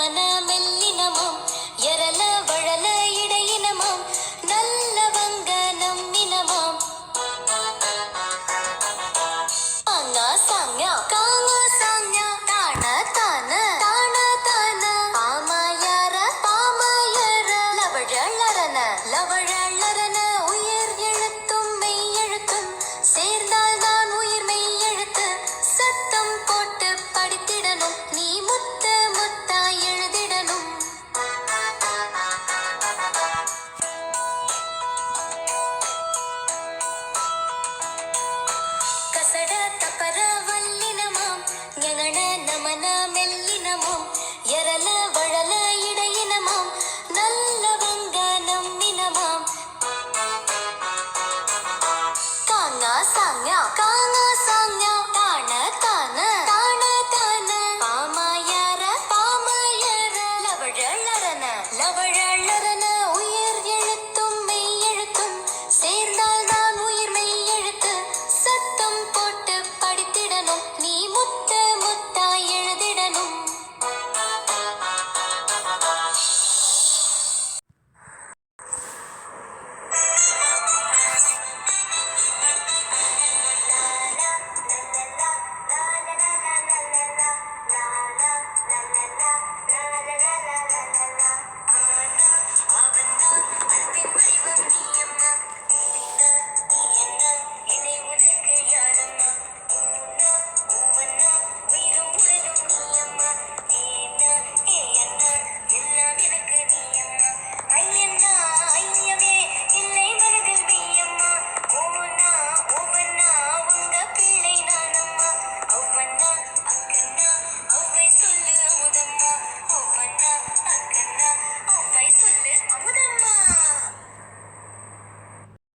நமன மெல்லினமாம் எரல வழல இடையினமாம் நல்லவங்க நம்மினமாம் அங்கா சாங்யா காங்கா சாங்யா தான தான தான தான பாமாயார பாமாயார லவழலரன லவழலரன உயிர் எழுத்தும் மெய் எழுத்தும் சேர்ந்தால் தான் உயிர் மெய் எழுத்து சத்தம் போட்டு படித்திடணும் நீ முத்த முத்தா எழுதிடணும் கசட தப்பர வல்லினமாம் ஞங்கன நமன மெல்லினமாம் எரல